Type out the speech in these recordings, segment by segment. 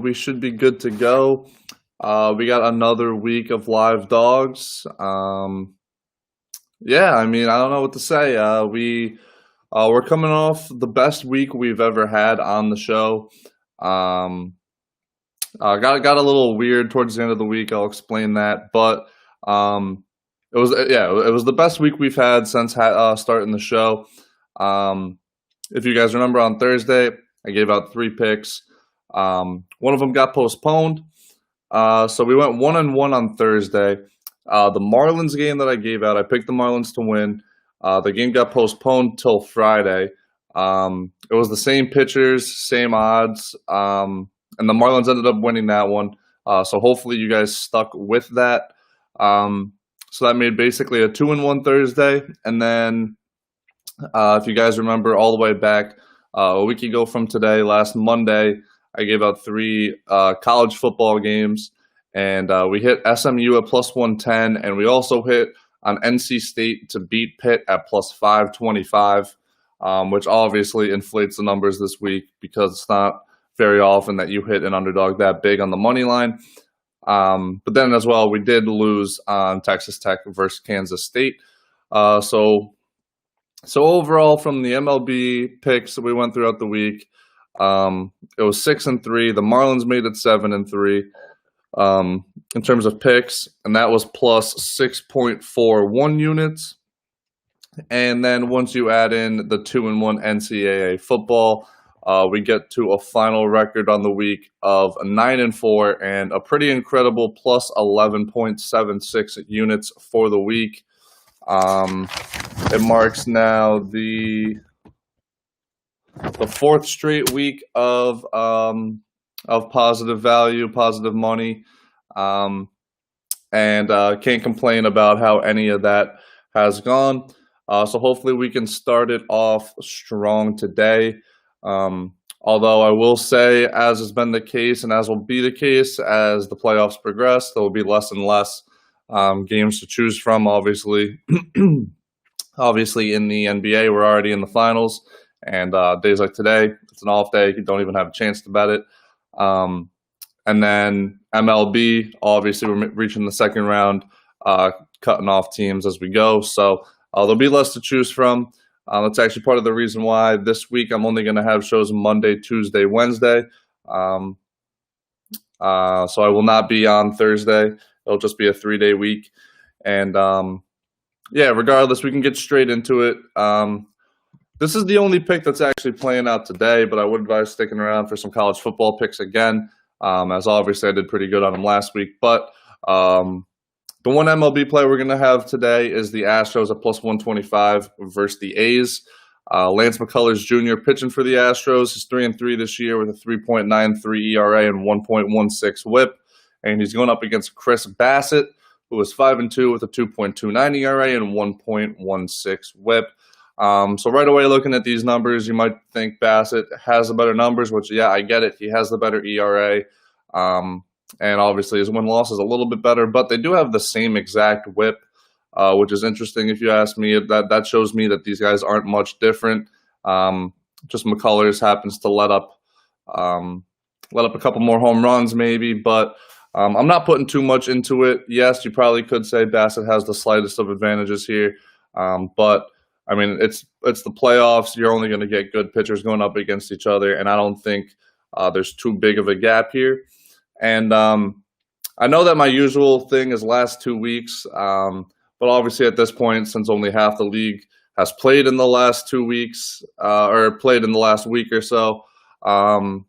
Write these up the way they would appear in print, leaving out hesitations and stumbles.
we should be good to go. We got another week of live dogs. Yeah, I mean, I don't know what to say. We're coming off the best week we've ever had on the show. Um, got a little weird towards the end of the week. I'll explain that, but it was the best week we've had since starting the show. If you guys remember, on Thursday I gave out 3 picks. One of them got postponed, so we went 1-1 on Thursday. The Marlins game that I gave out, I picked the Marlins to win. The game got postponed till Friday. It was the same pitchers, same odds, and the Marlins ended up winning that one. So hopefully you guys stuck with that. So that made basically a 2-1 Thursday. And then if you guys remember all the way back a week ago from today, last Monday, I gave out 3 college football games. And we hit SMU at plus 110, and we also hit on NC State to beat Pitt at plus 525, which obviously inflates the numbers this week because it's not very often that you hit an underdog that big on the money line. But then as well, we did lose on Texas Tech versus Kansas State. So overall, from the MLB picks that we went throughout the week, it was 6-3. The Marlins made it 7-3. In terms of picks, and that was plus 6.41 units. And then once you add in the 2-1 NCAA football, we get to a final record on the week of 9-4 and a pretty incredible plus 11.76 units for the week. It marks now the 4th straight week of positive value, positive money, and can't complain about how any of that has gone. So hopefully we can start it off strong today. Although I will say, as has been the case and as will be the case as the playoffs progress, there will be less and less games to choose from, obviously. Obviously in the NBA, we're already in the finals, and days like today, it's an off day. You don't even have a chance to bet it. And then MLB, obviously we're reaching the second round, cutting off teams as we go. So there'll be less to choose from. That's actually part of the reason why this week I'm only going to have shows Monday, Tuesday, Wednesday. So I will not be on Thursday. It'll just be a 3-day week. And regardless, we can get straight into it. This is the only pick that's actually playing out today, but I would advise sticking around for some college football picks again, as obviously I did pretty good on them last week. But the one MLB play we're going to have today is the Astros at plus 125 versus the A's. Lance McCullers Jr. pitching for the Astros. He's 3-3 this year with a 3.93 ERA and 1.16 WHIP. And he's going up against Chris Bassett, who is 5-2 with a 2.29 ERA and 1.16 WHIP. So right away, looking at these numbers, you might think Bassett has the better numbers, which, yeah, I get it. He has the better ERA. And obviously his win-loss is a little bit better, but they do have the same exact WHIP, which is interesting if you ask me. That shows me that these guys aren't much different. Just McCullers happens to let up a couple more home runs maybe, but I'm not putting too much into it. Yes, you probably could say Bassett has the slightest of advantages here, but I mean, it's the playoffs. You're only going to get good pitchers going up against each other, and I don't think there's too big of a gap here. And I know that my usual thing is last 2 weeks, but obviously at this point, since only half the league has played in the last 2 weeks or played in the last week or so, I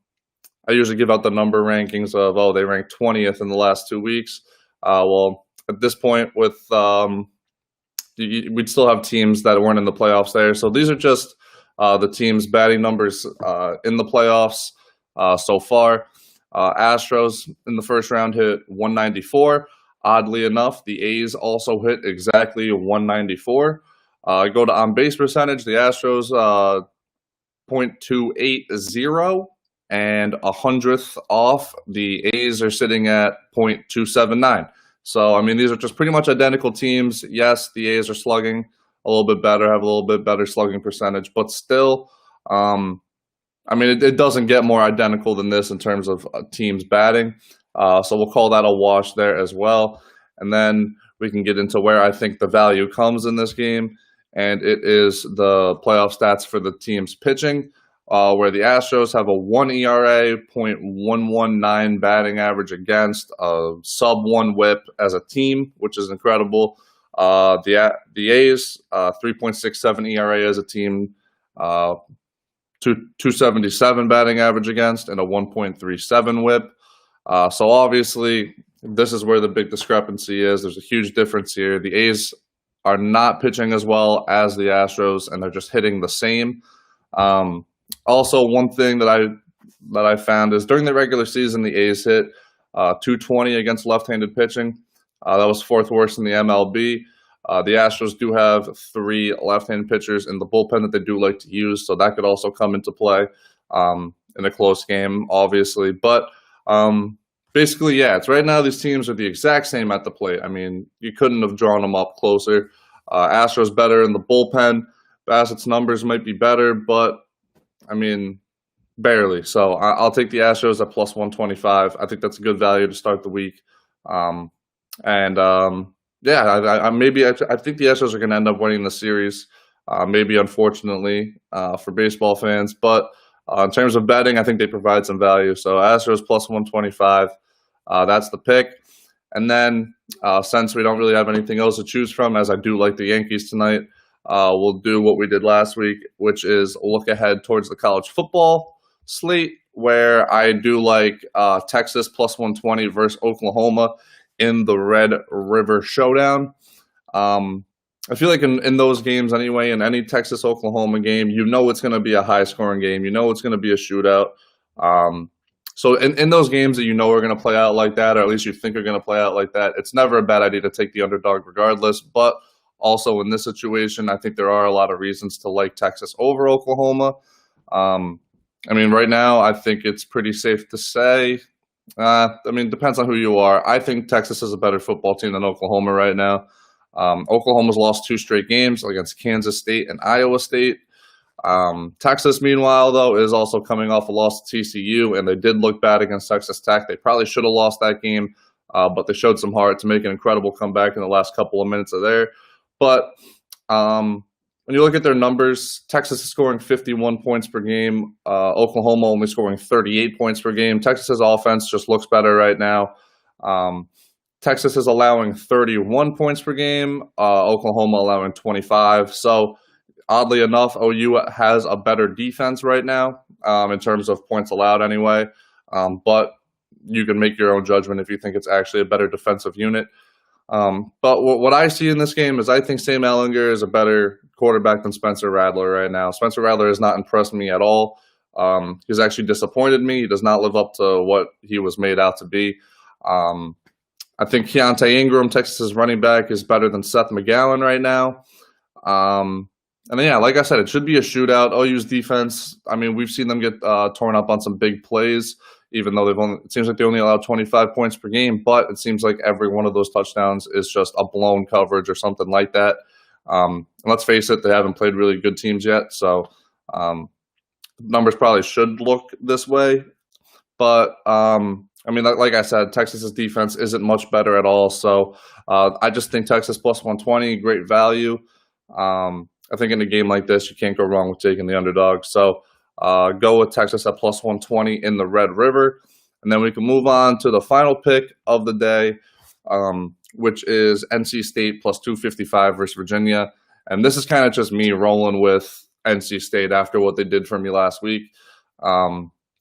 usually give out the number rankings of, they ranked 20th in the last 2 weeks. Well, at this point with we'd still have teams that weren't in the playoffs there. So these are just the teams' batting numbers in the playoffs so far. Astros in the first round hit 194. Oddly enough, the A's also hit exactly 194. Go to on-base percentage. The Astros .280 and 100th off. The A's are sitting at .279. So, I mean, these are just pretty much identical teams. Yes, the A's are slugging a little bit better, have a little bit better slugging percentage, but still, I mean, it doesn't get more identical than this in terms of teams batting. So we'll call that a wash there as well. And then we can get into where I think the value comes in this game. And it is the playoff stats for the team's pitching, where the Astros have a 1 ERA, .119 batting average against, a sub 1 whip as a team, which is incredible. The A's, 3.67 ERA as a team, 277 batting average against, and a 1.37 whip. So obviously, this is where the big discrepancy is. There's a huge difference here. The A's are not pitching as well as the Astros, and they're just hitting the same. Also, one thing that I found is during the regular season, the A's hit 220 against left-handed pitching. That was fourth worst in the MLB. The Astros do have 3 left-handed pitchers in the bullpen that they do like to use, so that could also come into play in a close game, obviously. But basically, yeah, it's right now these teams are the exact same at the plate. I mean, you couldn't have drawn them up closer. Astros better in the bullpen. Bassett's numbers might be better, but, I mean, barely. So I'll take the Astros at plus 125. I think that's a good value to start the week. Yeah, I think the Astros are going to end up winning the series. Maybe unfortunately for baseball fans, but in terms of betting, I think they provide some value. So Astros plus 125. That's the pick. And then since we don't really have anything else to choose from, as I do like the Yankees tonight, we'll do what we did last week, which is look ahead towards the college football slate, where I do like Texas plus 120 versus Oklahoma in the Red River Showdown. I feel like in those games anyway, in any Texas-Oklahoma game, you know it's going to be a high-scoring game. You know it's going to be a shootout. So in those games that you know are going to play out like that, or at least you think are going to play out like that, it's never a bad idea to take the underdog regardless. But also in this situation, I think there are a lot of reasons to like Texas over Oklahoma. I mean, right now, I think it's pretty safe to say, I mean, it depends on who you are. I think Texas is a better football team than Oklahoma right now. Oklahoma's lost 2 straight games against Kansas State and Iowa State. Texas, meanwhile, though, is also coming off a loss to TCU, and they did look bad against Texas Tech. They probably should have lost that game, but they showed some heart to make an incredible comeback in the last couple of minutes of there. But when you look at their numbers, Texas is scoring 51 points per game. Oklahoma only scoring 38 points per game. Texas's offense just looks better right now. Texas is allowing 31 points per game. Oklahoma allowing 25. So oddly enough, OU has a better defense right now in terms of points allowed anyway. But you can make your own judgment if you think it's actually a better defensive unit. But what I see in this game is I think Sam Ehlinger is a better quarterback than Spencer Rattler right now. Spencer Rattler has not impressed me at all. He's actually disappointed me. He does not live up to what he was made out to be. I think Keontae Ingram, Texas's running back, is better than Seth McGowan right now. And yeah, like I said, it should be a shootout. OU's defense, I mean, we've seen them get torn up on some big plays, even though it seems like they only allowed 25 points per game, but it seems like every one of those touchdowns is just a blown coverage or something like that. And let's face it, they haven't played really good teams yet, so numbers probably should look this way. But, I mean, like I said, Texas's defense isn't much better at all, so I just think Texas plus 120, great value. I think in a game like this, you can't go wrong with taking the underdog. So go with Texas at plus 120 in the Red River. And then we can move on to the final pick of the day, which is NC State plus 255 versus Virginia. And this is kind of just me rolling with NC State after what they did for me last week.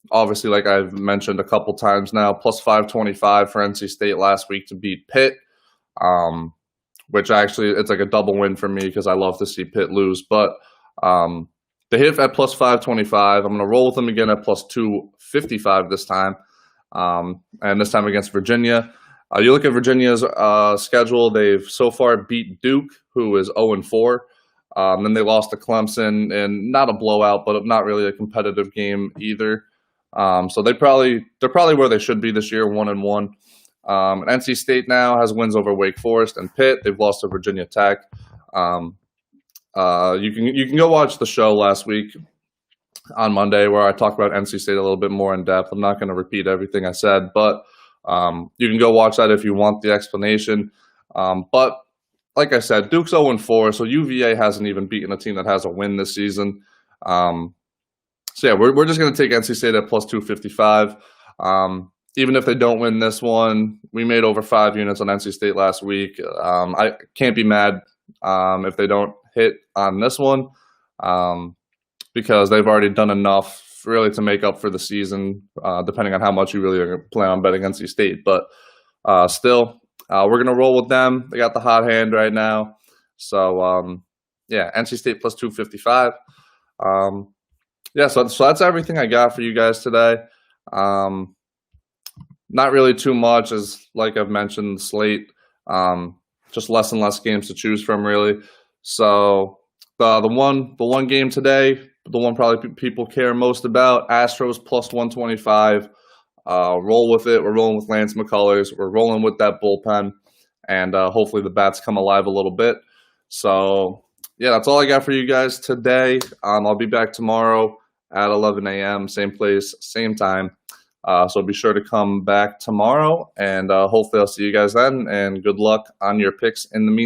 Obviously, like I've mentioned a couple times now, plus 525 for NC State last week to beat Pitt. Which actually, it's like a double win for me because I love to see Pitt lose. But they hit at plus 525. I'm going to roll with them again at plus 255 this time. And this time against Virginia. You look at Virginia's schedule, they've so far beat Duke, who is 0-4. Then they lost to Clemson, and not a blowout, but not really a competitive game either. So they're probably where they should be this year, 1-1. NC State now has wins over Wake Forest and Pitt. They've lost to Virginia Tech. You can go watch the show last week. on Monday where I talk about NC State a little bit more in depth. I'm not going to repeat everything I said, but you can go watch that if you want the explanation. But like I said, Duke's 0-4, so UVA hasn't even beaten a team that has a win this season. So yeah, we're just going to take NC State at plus 255. Even if they don't win this one, we made over 5 units on NC State last week. I can't be mad if they don't hit on this one because they've already done enough really to make up for the season, depending on how much you really plan on betting NC State. But still, we're going to roll with them. They got the hot hand right now. So, yeah, NC State plus 255. Yeah, so that's everything I got for you guys today. Not really too much, as like I've mentioned, the slate, just less and less games to choose from, really. So the one game today, the one probably people care most about, Astros plus 125. Roll with it. We're rolling with Lance McCullers. We're rolling with that bullpen, and hopefully the bats come alive a little bit. So yeah, that's all I got for you guys today. I'll be back tomorrow at 11 a.m., same place, same time. So be sure to come back tomorrow, and hopefully I'll see you guys then, and good luck on your picks in the meantime.